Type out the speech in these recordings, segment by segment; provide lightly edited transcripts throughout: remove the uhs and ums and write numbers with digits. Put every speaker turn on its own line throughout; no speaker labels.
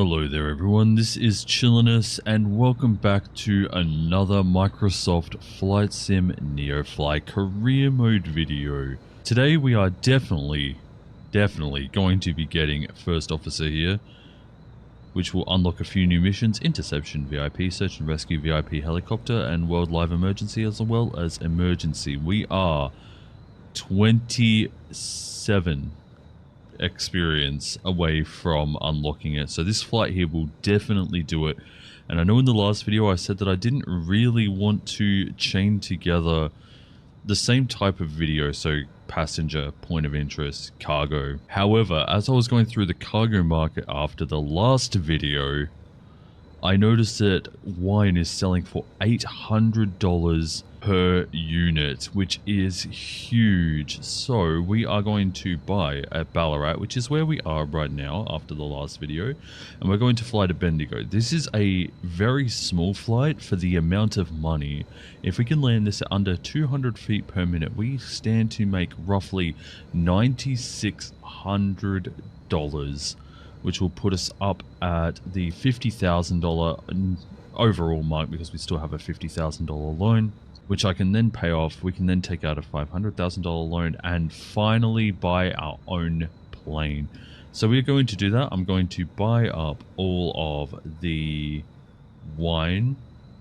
Hello there everyone, this is Chillainous and welcome back to another Microsoft Flight Sim Neofly career mode video. Today we are definitely going to be getting First Officer here, which will unlock a few new missions: Interception VIP, Search and Rescue VIP Helicopter, and World Live Emergency, as well as Emergency. We are 27 experience away from unlocking it, so this flight here will definitely do it. And I know in the last video I said that I didn't really want to chain together the same type of video, so passenger, point of interest, cargo. However, as I was going through the cargo market after the last video, I noticed that wine is selling for $800 per unit, which is huge. So we are going to buy at Ballarat, which is where we are right now after the last video, and we're going to fly to Bendigo. This is a very small flight for the amount of money. If we can land this at under 200 feet per minute, we stand to make roughly $9,600, which will put us up at the $50,000 overall mark, because we still have a $50,000 loan, which I can then pay off. We can then take out a $500,000 loan and finally buy our own plane. So we're going to do that. I'm going to buy up all of the wine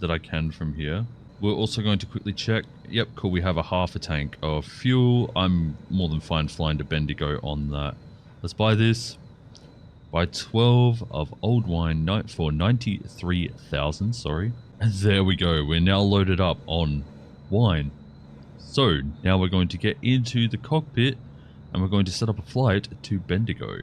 that I can from here. We're also going to quickly check. Yep, cool. We have a half a tank of fuel. I'm more than fine flying to Bendigo on that. Let's buy this. Buy 12 of old wine for 93,000, sorry. And there we go. We're now loaded up on wine. So now we're going to get into the cockpit and we're going to set up a flight to Bendigo.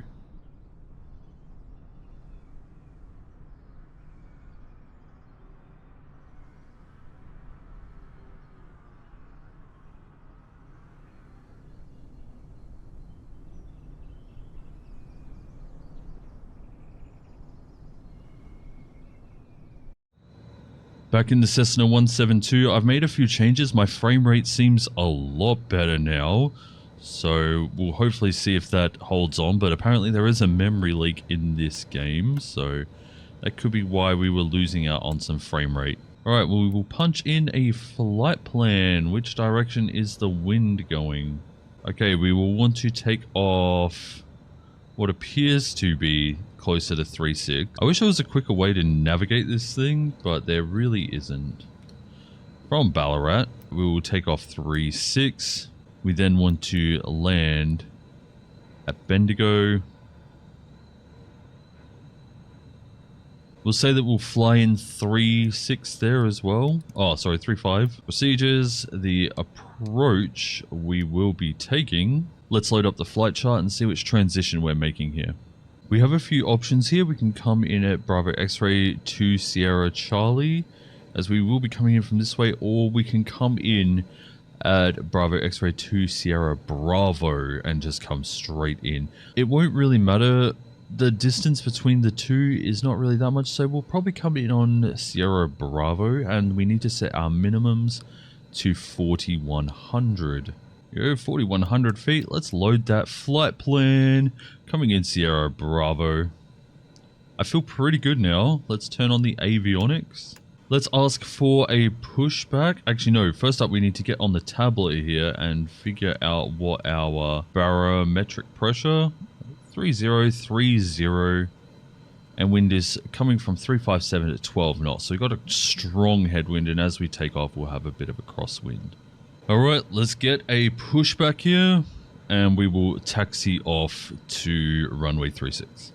Back in the Cessna 172, I've made a few changes. My frame rate seems a lot better now, so we'll hopefully see if that holds on. But apparently there is a memory leak in this game, so that could be why we were losing out on some frame rate. Alright, well, we will punch in a flight plan. Which direction is the wind going? Okay, we will want to take off what appears to be closer to 3.6. I wish there was a quicker way to navigate this thing, but there really isn't. From Ballarat, we will take off 3.6. We then want to land at Bendigo. We'll say that we'll fly in 3.6 there as well. Oh, sorry, 3.5. Procedures, the approach we will be taking. Let's load up the flight chart and see which transition we're making here. We have a few options here. We can come in at Bravo X-Ray 2 Sierra Charlie, as we will be coming in from this way, or we can come in at Bravo X-Ray 2 Sierra Bravo and just come straight in. It won't really matter. The distance between the two is not really that much, so we'll probably come in on Sierra Bravo, and we need to set our minimums to 4,100. 4,100 feet. Let's load that flight plan. Coming in Sierra Bravo. I feel pretty good now. Let's turn on the avionics. Let's ask for a pushback. Actually, no. First up, we need to get on the tablet here and figure out what our barometric pressure. 3030. And wind is coming from 357 to 12 knots. So we've got a strong headwind, and as we take off, we'll have a bit of a crosswind. Alright, let's get a pushback here, and we will taxi off to runway 36.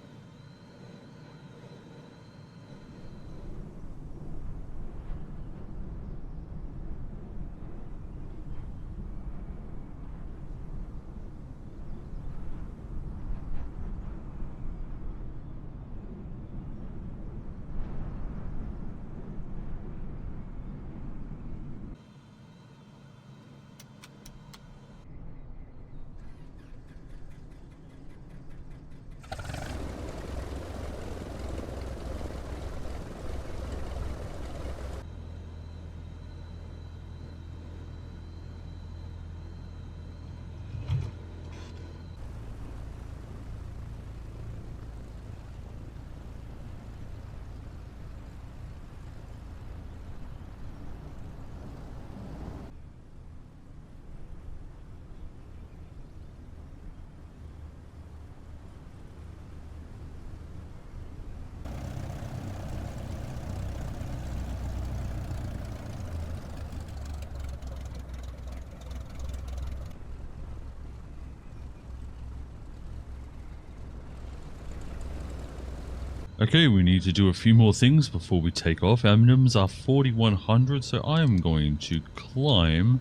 Okay, we need to do a few more things before we take off. Our minimums are 4,100, so I am going to climb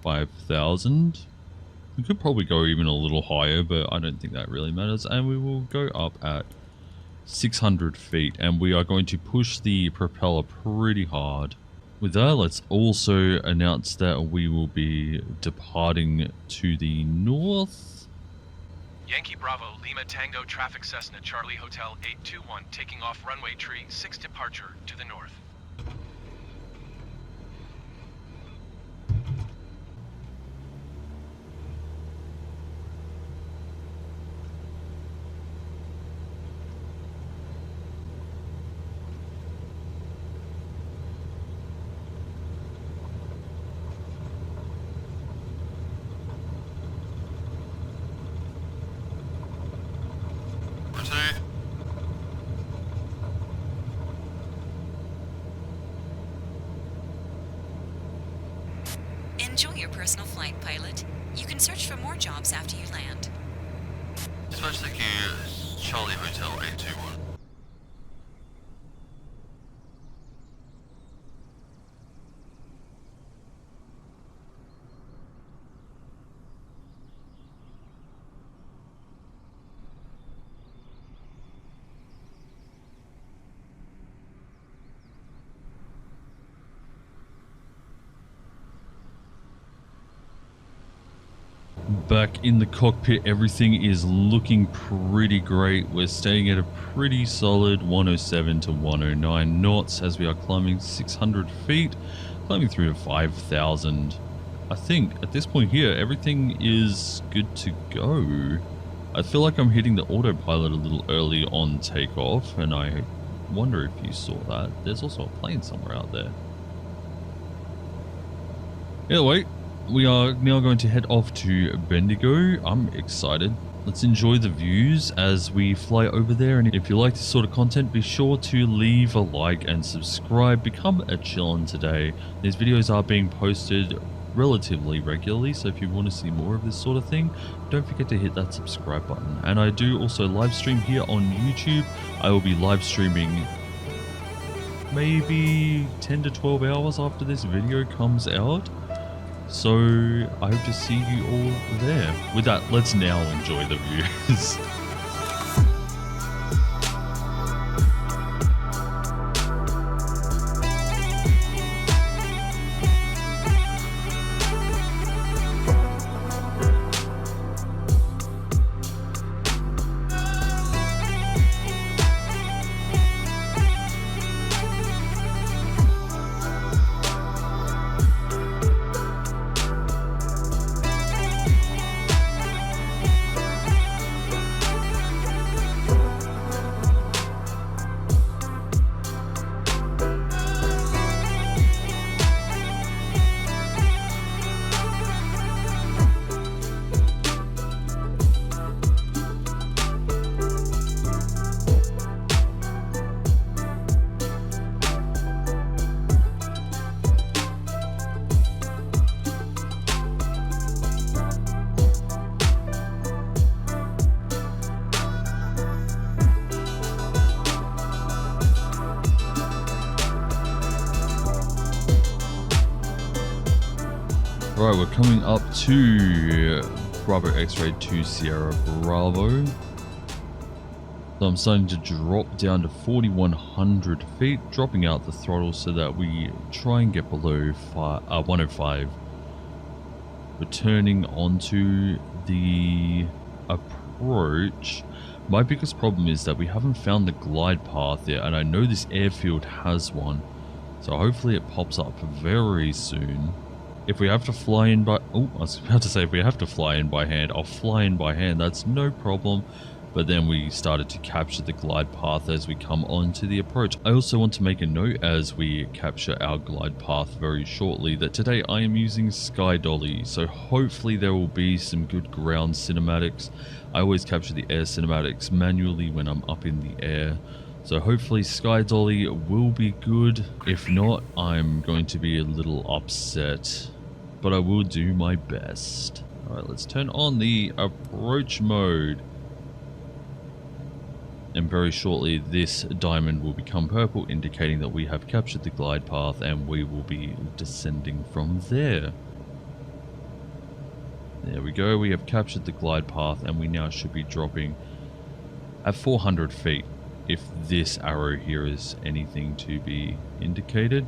5,000. We could probably go even a little higher, but I don't think that really matters. And we will go up at 600 feet, and we are going to push the propeller pretty hard. With that, let's also announce that we will be departing to the north.
Yankee Bravo, Lima Tango, traffic Cessna, Charlie Hotel 821, taking off runway tree 6 departure to the north.
Enjoy your personal flight, pilot. You can search for more jobs after you land.
Dispatch, thank you. Charlie Hotel 821.
Back in the cockpit, everything is looking pretty great. We're staying at a pretty solid 107 to 109 knots as we are climbing 600 feet, climbing through to 5,000. I think at this point here, everything is good to go. I feel like I'm hitting the autopilot a little early on takeoff, and I wonder if you saw that. There's also a plane somewhere out there. Either way, we are now going to head off to Bendigo. I'm excited. Let's enjoy the views as we fly over there. And if you like this sort of content, be sure to leave a like and subscribe. Become a Chillain today. These videos are being posted relatively regularly, so if you want to see more of this sort of thing, don't forget to hit that subscribe button. And I do also live stream here on YouTube. I will be live streaming maybe 10 to 12 hours after this video comes out. So I hope to see you all there. With that, let's now enjoy the views. Right, we're coming up to Bravo X-Ray 2 Sierra Bravo. So I'm starting to drop down to 4,100 feet, dropping out the throttle so that we try and get below 105. Returning onto the approach. My biggest problem is that we haven't found the glide path yet, and I know this airfield has one. So hopefully it pops up very soon. If we have to fly in by... Oh, I was about to say if we have to fly in by hand, I'll fly in by hand. That's no problem. But then we started to capture the glide path as we come onto the approach. I also want to make a note as we capture our glide path very shortly that today I am using Sky Dolly. So hopefully there will be some good ground cinematics. I always capture the air cinematics manually when I'm up in the air. So hopefully Sky Dolly will be good. If not, I'm going to be a little upset. But I will do my best. Alright, let's turn on the approach mode. And very shortly this diamond will become purple, indicating that we have captured the glide path and we will be descending from there. There we go, we have captured the glide path and we now should be dropping at 400 feet. If this arrow here is anything to be indicated.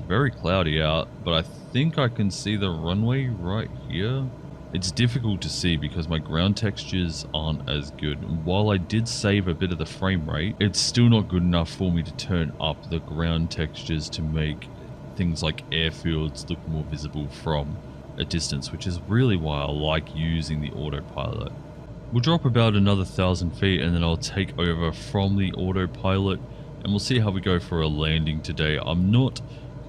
Very cloudy out, but I think I can see the runway right here. It's difficult to see because my ground textures aren't as good. While I did save a bit of the frame rate, it's still not good enough for me to turn up the ground textures to make things like airfields look more visible from a distance, which is really why I like using the autopilot. We'll drop about another 1,000 feet and then I'll take over from the autopilot and we'll see how we go for a landing today. I'm not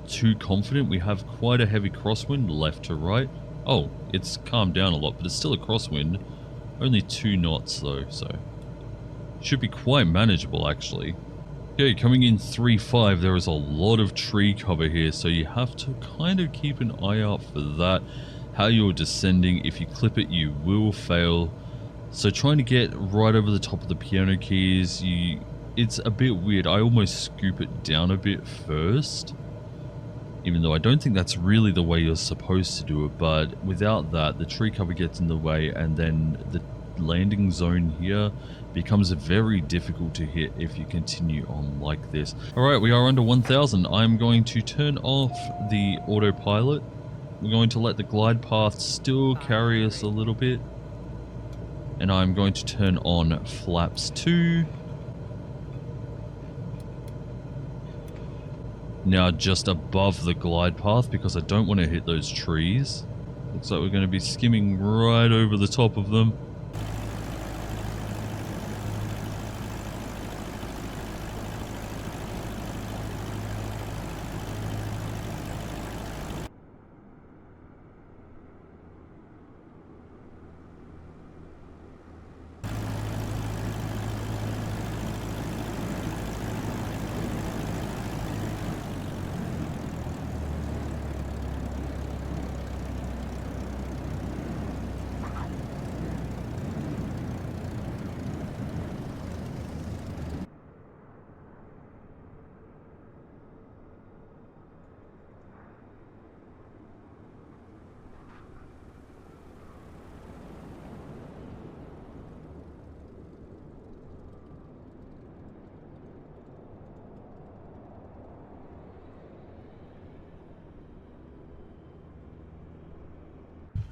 too confident. We have quite a heavy crosswind left to right. Oh, it's calmed down a lot, but it's still a crosswind. Only 2 knots though, so should be quite manageable actually. Okay, coming in 3.5, there is a lot of tree cover here, so you have to kind of keep an eye out for that. How you're descending, if you clip it, you will fail. So trying to get right over the top of the piano keys, it's a bit weird. I almost scoop it down a bit first, even though I don't think that's really the way you're supposed to do it. But without that, the tree cover gets in the way, and then the landing zone here becomes very difficult to hit if you continue on like this. Alright, we are under 1,000. I'm going to turn off the autopilot. We're going to let the glide path still carry us a little bit. And I'm going to turn on flaps 2. Now just above the glide path because I don't want to hit those trees. Looks like we're going to be skimming right over the top of them.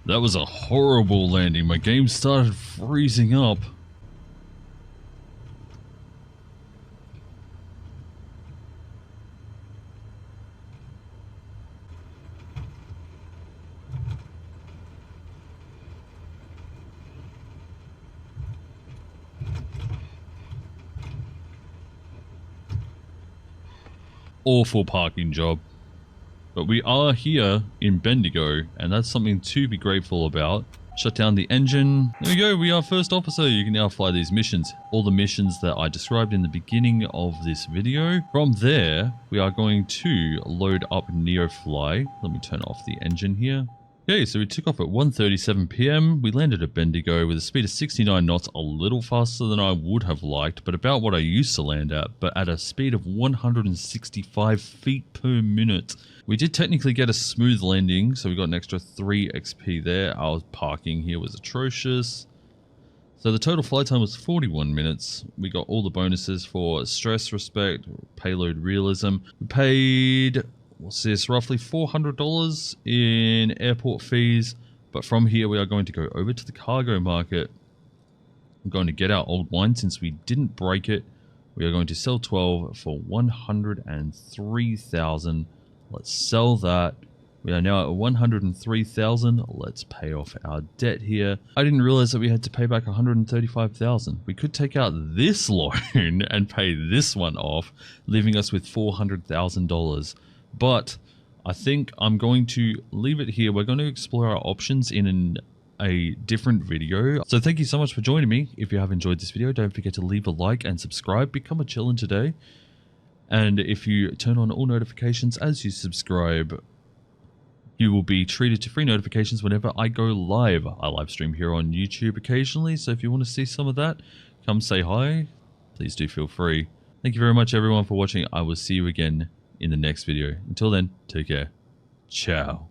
That was a horrible landing. My game started freezing up. Awful parking job. But we are here in Bendigo, and that's something to be grateful about. Shut down the engine. There we go, we are first officer. You can now fly these missions. All the missions that I described in the beginning of this video. From there, we are going to load up Neofly. Let me turn off the engine here. Okay, so we took off at 1:37 PM. We landed at Bendigo with a speed of 69 knots, a little faster than I would have liked, but about what I used to land at, but at a speed of 165 feet per minute. We did technically get a smooth landing, so we got an extra 3 XP there. Our parking here was atrocious. So the total flight time was 41 minutes. We got all the bonuses for stress, respect, payload realism. We paid, what's this, roughly $400 in airport fees. But from here we are going to go over to the cargo market. I'm going to get our old wine since we didn't break it. We are going to sell 12 for 103,000. Let's sell that. We are now at 103,000. Let's pay off our debt here. I didn't realize that we had to pay back 135,000. We could take out this loan and pay this one off, leaving us with $400,000. But I think I'm going to leave it here. We're going to explore our options in a different video. So thank you so much for joining me. If you have enjoyed this video, don't forget to leave a like and subscribe. Become a Chillin' today. And if you turn on all notifications as you subscribe, you will be treated to free notifications whenever I go live. I live stream here on YouTube occasionally, so if you want to see some of that, come say hi. please do feel free. Thank you very much everyone for watching. I will see you again in the next video. Until then, take care. Ciao.